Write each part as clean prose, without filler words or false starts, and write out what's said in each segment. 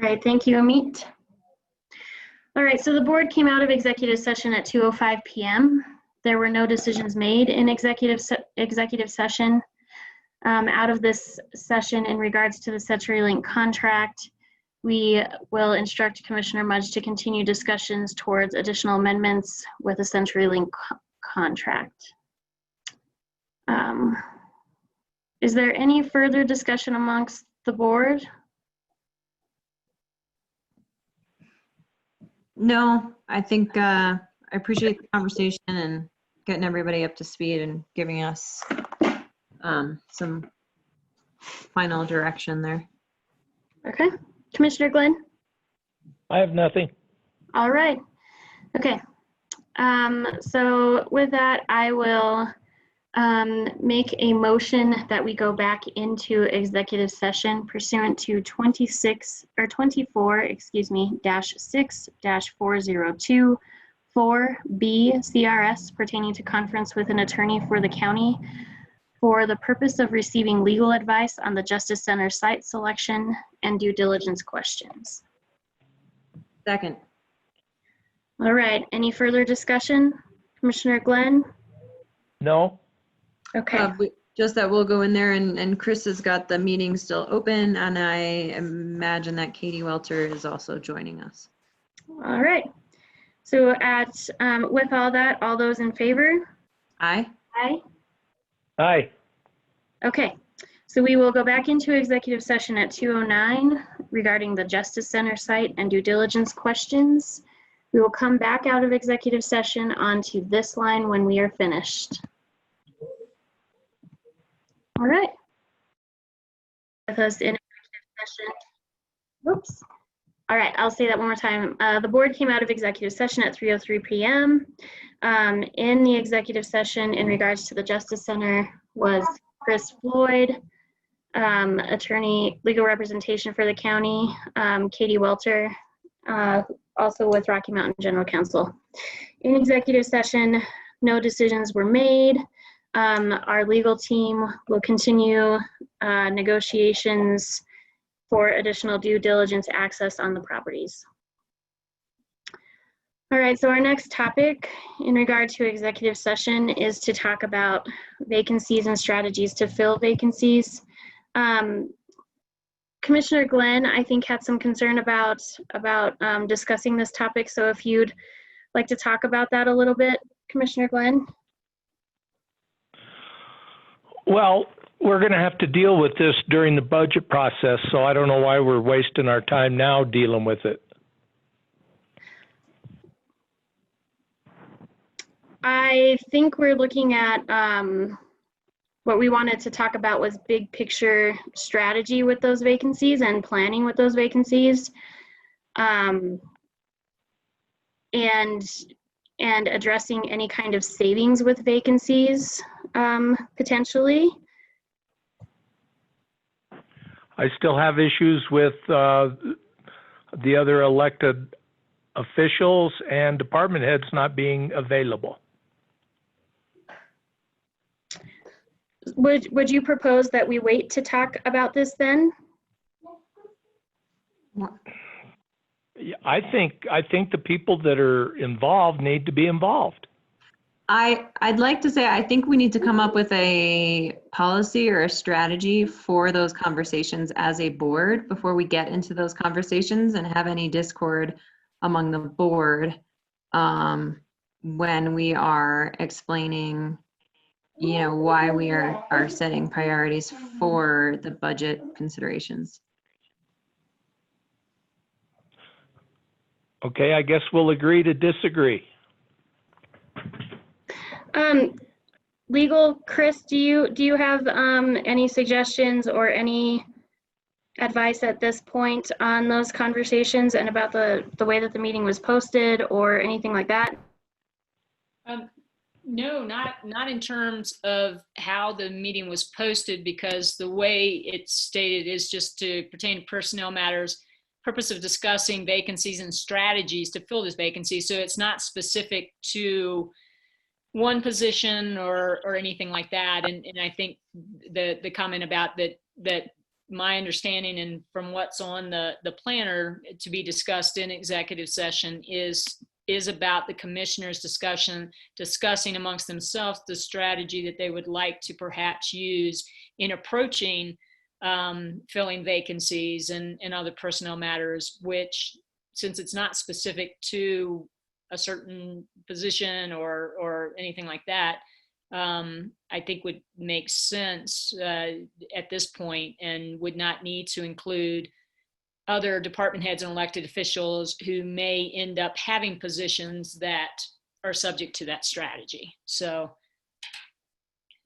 right, thank you, Amit. All right, so the board came out of executive session at 2:05 p.m. There were no decisions made in executive session. Out of this session in regards to the CenturyLink contract, we will instruct Commissioner Mudge to continue discussions towards additional amendments with a CenturyLink contract. Is there any further discussion amongst the board? No, I think I appreciate the conversation and getting everybody up to speed and giving us some final direction there. Okay, Commissioner Glenn? I have nothing. All right, okay. So with that, I will make a motion that we go back into executive session pursuant to 24, -6-402 4B CRS pertaining to conference with an attorney for the county for the purpose of receiving legal advice on the Justice Center site selection and due diligence questions. Second. All right, any further discussion? Commissioner Glenn? No. Okay. Just that we'll go in there and Chris has got the meeting still open, and I imagine that Katie Welter is also joining us. All right. So with all that, all those in favor? Aye. Aye. Aye. Okay. So we will go back into executive session at 2:09 regarding the Justice Center site and due diligence questions. We will come back out of executive session onto this line when we are finished. All right. With us in executive session. Whoops. All right, I'll say that one more time. The board came out of executive session at 3:03 p.m. In the executive session in regards to the Justice Center was Chris Floyd, attorney, legal representation for the county, Katie Welter, also with Rocky Mountain General Counsel. In executive session, no decisions were made. Our legal team will continue negotiations for additional due diligence access on the properties. All right, so our next topic in regard to executive session is to talk about vacancies and strategies to fill vacancies. Commissioner Glenn, I think, had some concern about discussing this topic, so if you'd like to talk about that a little bit, Commissioner Glenn. Well, we're going to have to deal with this during the budget process, so I don't know why we're wasting our time now dealing with it. I think we're looking at what we wanted to talk about was big picture strategy with those vacancies and planning with those vacancies, and addressing any kind of savings with vacancies potentially. I still have issues with the other elected officials and department heads not being available. Would you propose that we wait to talk about this then? Yeah, I think the people that are involved need to be involved. I'd like to say I think we need to come up with a policy or a strategy for those conversations as a board before we get into those conversations and have any discord among the board when we are explaining, you know, why we are setting priorities for the budget considerations. Okay, I guess we'll agree to disagree. Legal, Chris, do you have any suggestions or any advice at this point on those conversations and about the way that the meeting was posted or anything like that? No, not in terms of how the meeting was posted, because the way it's stated is just to pertain to personnel matters, purpose of discussing vacancies and strategies to fill this vacancy. So it's not specific to one position or anything like that. And I think the comment about that my understanding and from what's on the planner to be discussed in executive session is about the commissioners discussing amongst themselves the strategy that they would like to perhaps use in approaching filling vacancies and other personnel matters, which, since it's not specific to a certain position or anything like that, I think would make sense at this point, and would not need to include other department heads and elected officials who may end up having positions that are subject to that strategy. So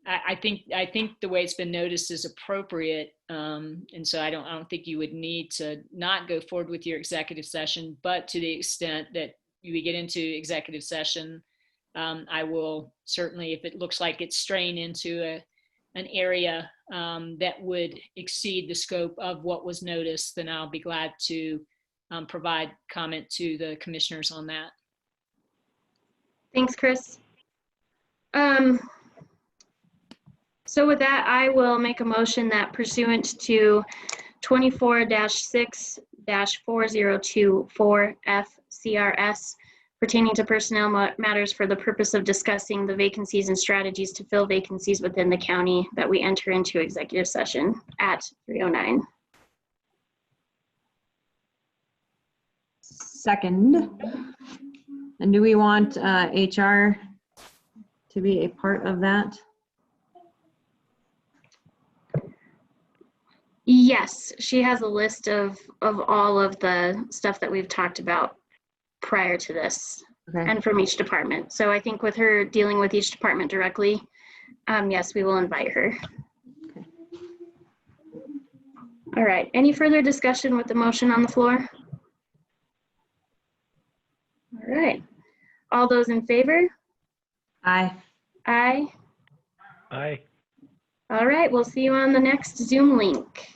I think the way it's been noticed is appropriate, and so I don't think you would need to not go forward with your executive session. But to the extent that you get into executive session, I will certainly, if it looks like it's straying into an area that would exceed the scope of what was noticed, then I'll be glad to provide comment to the commissioners on that. Thanks, Chris. So with that, I will make a motion that pursuant to 24-6-4024 FCRS pertaining to personnel matters for the purpose of discussing the vacancies and strategies to fill vacancies within the county, that we enter into executive session at 3:09. Second. And do we want HR to be a part of that? Yes, she has a list of all of the stuff that we've talked about prior to this, Okay. and from each department. So I think with her dealing with each department directly, yes, we will invite her. Okay. All right, any further discussion with the motion on the floor? All right, all those in favor? Aye. Aye. Aye. All right, we'll see you on the next Zoom link.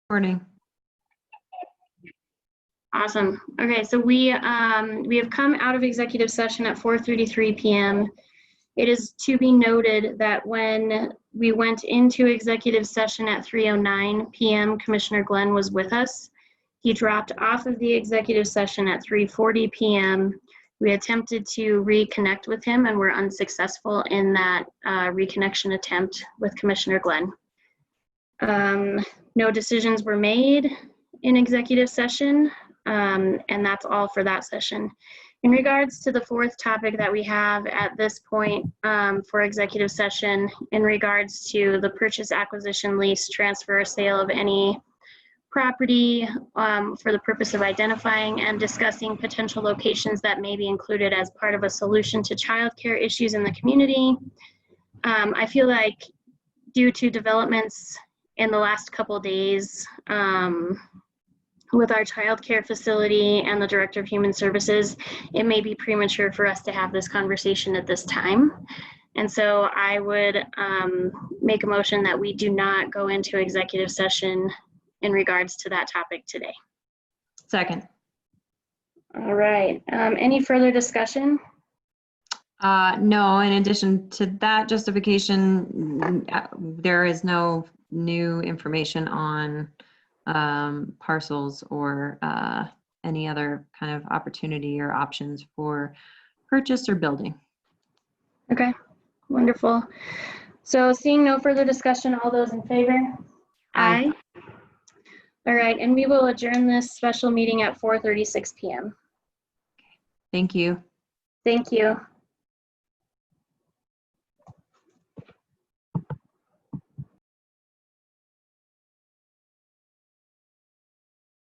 Morning. Awesome. Okay, so we have come out of executive session at 4:33 p.m. It is to be noted that when we went into executive session at 3:09 p.m., Commissioner Glenn was with us. He dropped off of the executive session at 3:40 p.m. We attempted to reconnect with him and were unsuccessful in that reconnection attempt with Commissioner Glenn. No decisions were made in executive session, and that's all for that session. In regards to the fourth topic that we have at this point for executive session, in regards to the purchase, acquisition, lease, transfer, or sale of any property for the purpose of identifying and discussing potential locations that may be included as part of a solution to childcare issues in the community. I feel like due to developments in the last couple of days with our childcare facility and the Director of Human Services, it may be premature for us to have this conversation at this time. And so I would make a motion that we do not go into executive session in regards to that topic today. Second. All right, any further discussion? No, in addition to that justification, there is no new information on parcels or any other kind of opportunity or options for purchase or building. Okay, wonderful. So seeing no further discussion, all those in favor? Aye. All right, and we will adjourn this special meeting at 4:36 p.m. Thank you. Thank you.